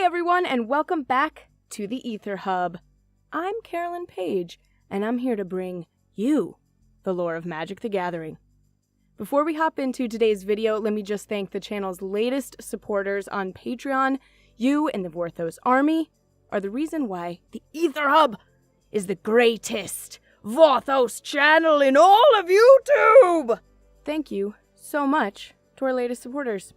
Hey everyone, and welcome back to the Aether Hub. I'm Carolyn Page, and I'm here to bring you the lore of Magic the Gathering. Before we hop into today's video, let me just thank the channel's latest supporters on Patreon. You and the Vorthos army are the reason why the Aether Hub is the greatest Vorthos channel in all of YouTube! Thank you so much to our latest supporters.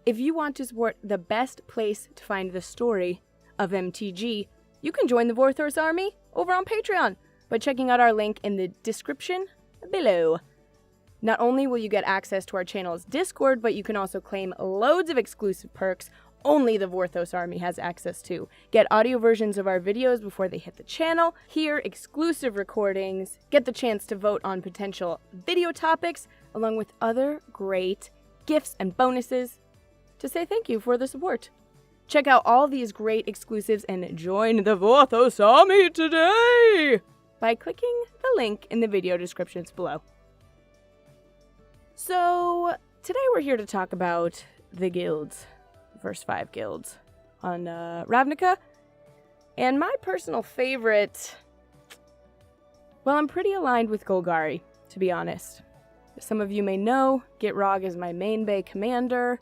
If you want to support the best place to find the story of MTG, you can join the Vorthos army over on Patreon by checking out our link in the description below. Not only will you get access to our channel's Discord, but you can also claim loads of exclusive perks only the Vorthos army has access to. Get audio versions of our videos before they hit the channel, hear exclusive recordings, get the chance to vote on potential video topics, along with other great gifts and bonuses to say thank you for the support. Check out all these great exclusives and join the Vorthos army today by clicking the link in the video descriptions below. So, today we're here to talk about the guilds, the first 5 guilds on Ravnica. And my personal favorite, well, I'm pretty aligned with Golgari, to be honest. As some of you may know, Gitrog is my main bay commander.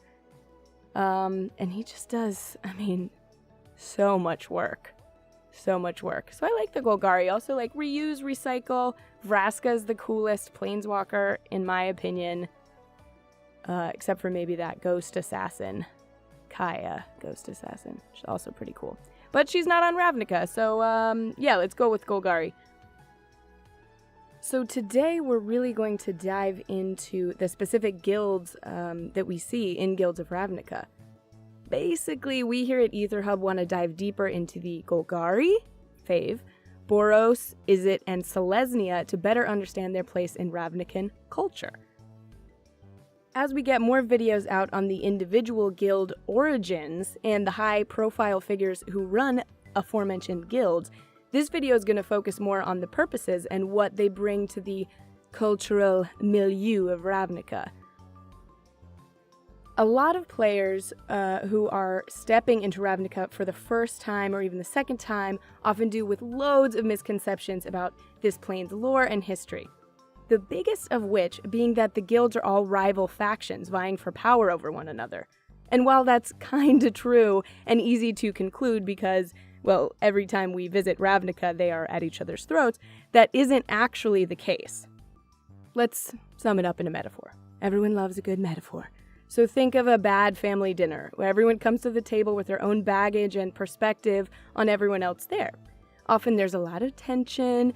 And he just does, so much work. So much work. So I like the Golgari. Also, reuse, recycle. Vraska is the coolest planeswalker, in my opinion. Except for maybe that Ghost Assassin. Kaya, Ghost Assassin. She's also pretty cool. But she's not on Ravnica, so, yeah, let's go with Golgari. So today we're really going to dive into the specific guilds that we see in Guilds of Ravnica. Basically, we here at Aether Hub want to dive deeper into the Golgari, fave, Boros, Izzet, and Selesnya to better understand their place in Ravnican culture. As we get more videos out on the individual guild origins and the high-profile figures who run aforementioned guilds, this video is going to focus more on the purposes and what they bring to the cultural milieu of Ravnica. A lot of players who are stepping into Ravnica for the first time or even the second time often do with loads of misconceptions about this plane's lore and history. The biggest of which being that the guilds are all rival factions vying for power over one another. And while that's kinda true and easy to conclude because, well, every time we visit Ravnica they are at each other's throats, that isn't actually the case. Let's sum it up in a metaphor. Everyone loves a good metaphor. So think of a bad family dinner, where everyone comes to the table with their own baggage and perspective on everyone else there. Often there's a lot of tension,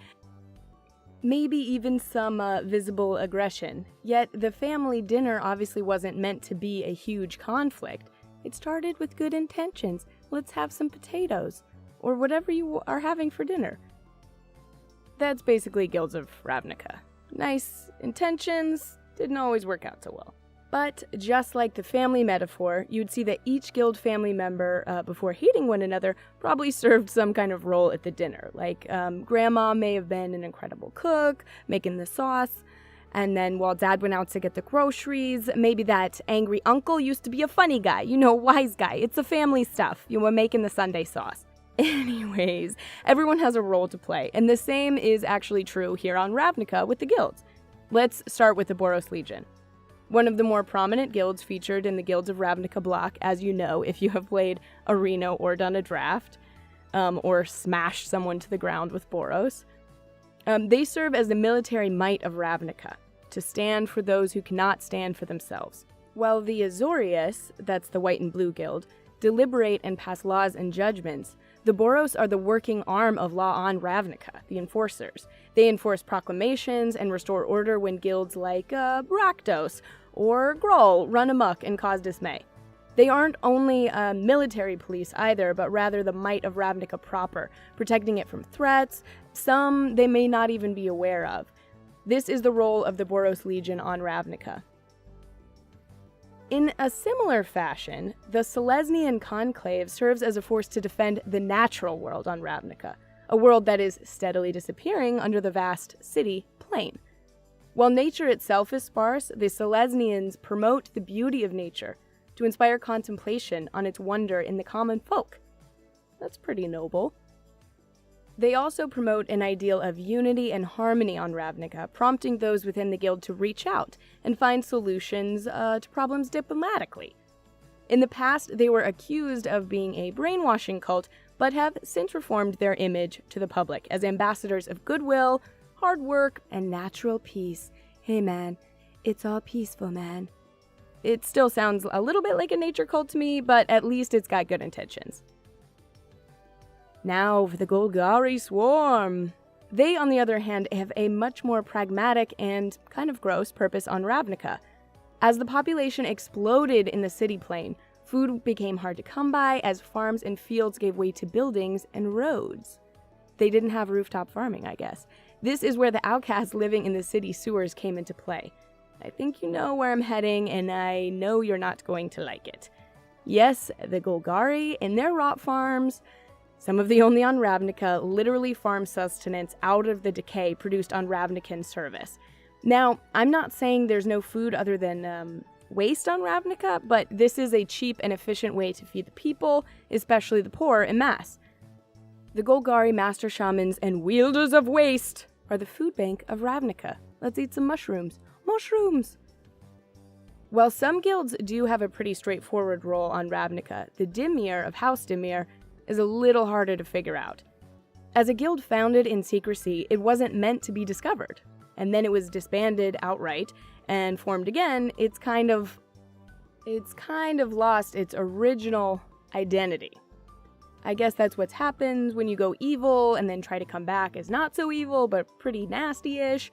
maybe even some visible aggression. Yet the family dinner obviously wasn't meant to be a huge conflict. It started with good intentions. Let's have some potatoes, or whatever you are having for dinner. That's basically Guilds of Ravnica. Nice intentions, didn't always work out so well. But just like the family metaphor, you'd see that each guild family member, before hating one another, probably served some kind of role at the dinner. Like, grandma may have been an incredible cook, making the sauce, and then while dad went out to get the groceries, maybe that angry uncle used to be a funny guy, wise guy. It's the family stuff, making the Sunday sauce. Anyways, everyone has a role to play, and the same is actually true here on Ravnica with the guilds. Let's start with the Boros Legion. One of the more prominent guilds featured in the Guilds of Ravnica block, as you know if you have played Arena or done a draft, or smashed someone to the ground with Boros. They serve as the military might of Ravnica, to stand for those who cannot stand for themselves. While the Azorius, that's the white and blue guild, deliberate and pass laws and judgments, the Boros are the working arm of law on Ravnica, the enforcers. They enforce proclamations and restore order when guilds like Rakdos or Gruul run amok and cause dismay. They aren't only military police either, but rather the might of Ravnica proper, protecting it from threats, some they may not even be aware of. This is the role of the Boros Legion on Ravnica. In a similar fashion, the Selesnya Conclave serves as a force to defend the natural world on Ravnica, a world that is steadily disappearing under the vast city plain. While nature itself is sparse, the Selesnyans promote the beauty of nature to inspire contemplation on its wonder in the common folk. That's pretty noble. They also promote an ideal of unity and harmony on Ravnica, prompting those within the guild to reach out and find solutions to problems diplomatically. In the past, they were accused of being a brainwashing cult, but have since reformed their image to the public as ambassadors of goodwill, hard work, and natural peace. Hey man, it's all peaceful, man. It still sounds a little bit like a nature cult to me, but at least it's got good intentions. Now for the Golgari Swarm. They, on the other hand, have a much more pragmatic and kind of gross purpose on Ravnica. As the population exploded in the city plain, food became hard to come by as farms and fields gave way to buildings and roads. They didn't have rooftop farming, I guess. This is where the outcasts living in the city sewers came into play. I think you know where I'm heading, and I know you're not going to like it. Yes, the Golgari in their rot farms, some of the only on Ravnica, literally farm sustenance out of the decay produced on Ravnican service. Now, I'm not saying there's no food other than waste on Ravnica, but this is a cheap and efficient way to feed the people, especially the poor, en masse. The Golgari Master Shamans and Wielders of Waste are the food bank of Ravnica. Let's eat some mushrooms. Mushrooms! While some guilds do have a pretty straightforward role on Ravnica, the Dimir of House Damier is a little harder to figure out. As a guild founded in secrecy, it wasn't meant to be discovered, and then it was disbanded outright and formed again. It's kind of lost its original identity. I guess that's what's happened when you go evil and then try to come back as not so evil but pretty nasty-ish.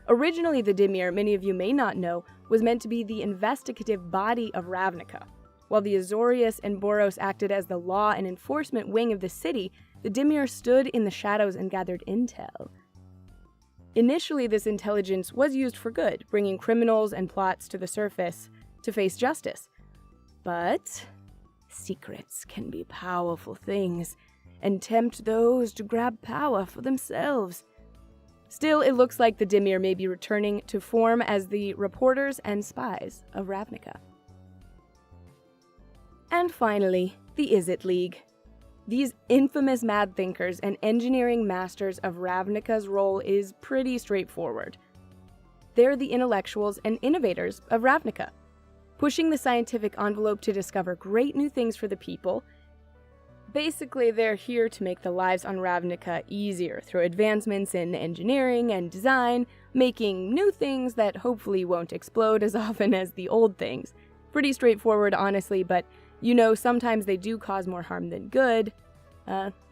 Originally, the Dimir, many of you may not know, was meant to be the investigative body of Ravnica. While the Azorius and Boros acted as the law and enforcement wing of the city, the Dimir stood in the shadows and gathered intel. Initially, this intelligence was used for good, bringing criminals and plots to the surface to face justice. But secrets can be powerful things and tempt those to grab power for themselves. Still, it looks like the Dimir may be returning to form as the reporters and spies of Ravnica. And finally, the Izzet League. These infamous mad thinkers and engineering masters of Ravnica's role is pretty straightforward. They're the intellectuals and innovators of Ravnica, pushing the scientific envelope to discover great new things for the people. Basically, they're here to make the lives on Ravnica easier through advancements in engineering and design, making new things that hopefully won't explode as often as the old things. Pretty straightforward, honestly, but you know, sometimes they do cause more harm than good.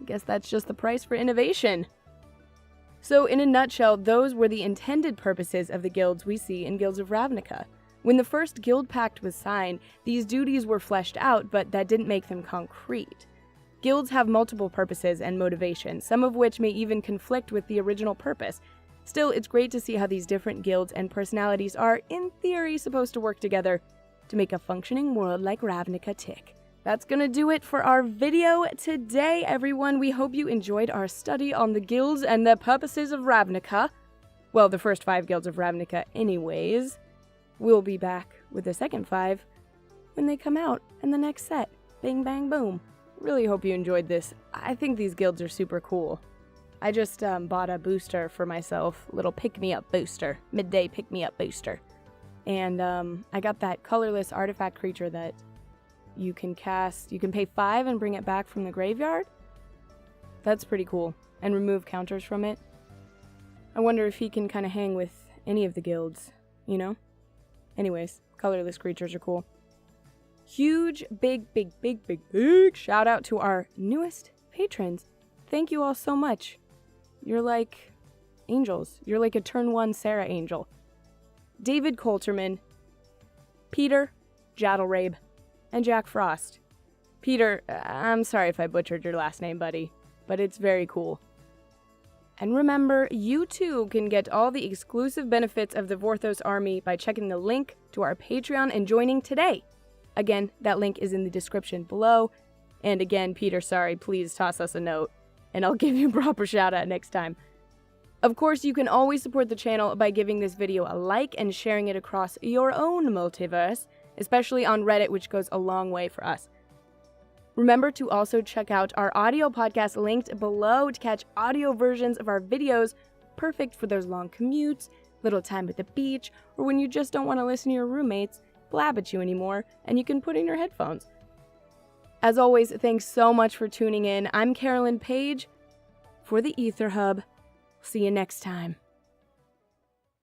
Guess that's just the price for innovation. So, in a nutshell, those were the intended purposes of the guilds we see in Guilds of Ravnica. When the first guild pact was signed, these duties were fleshed out, but that didn't make them concrete. Guilds have multiple purposes and motivations, some of which may even conflict with the original purpose. Still, it's great to see how these different guilds and personalities are, in theory, supposed to work together to make a functioning world like Ravnica tick. That's gonna do it for our video today, everyone. We hope you enjoyed our study on the guilds and the purposes of Ravnica. Well, the first 5 guilds of Ravnica anyways. We'll be back with the second 5 when they come out in the next set. Bing, bang, boom. Really hope you enjoyed this. I think these guilds are super cool. I just bought a booster for myself, little pick-me-up booster, midday pick-me-up booster. And I got that colorless artifact creature that you can cast. You can pay 5 and bring it back from the graveyard. That's pretty cool. And remove counters from it. I wonder if he can kind of hang with any of the guilds, you know? Anyways, colorless creatures are cool. Huge, big shout out to our newest patrons. Thank you all so much. You're like angels. You're like a turn 1 Sarah angel. David Coulterman, Peter, Jaddlerabe, and Jack Frost. Peter, I'm sorry if I butchered your last name, buddy, but it's very cool. And remember, you too can get all the exclusive benefits of the Vorthos army by checking the link to our Patreon and joining today. Again, that link is in the description below. And again, Peter, sorry, please toss us a note, and I'll give you a proper shout out next time. Of course, you can always support the channel by giving this video a like and sharing it across your own multiverse. especially on Reddit, which goes a long way for us. Remember to also check out our audio podcast linked below to catch audio versions of our videos, perfect for those long commutes, little time at the beach, or when you just don't want to listen to your roommates blab at you anymore, and you can put in your headphones. As always, thanks so much for tuning in. I'm Carolyn Page for the Aether Hub. See you next time.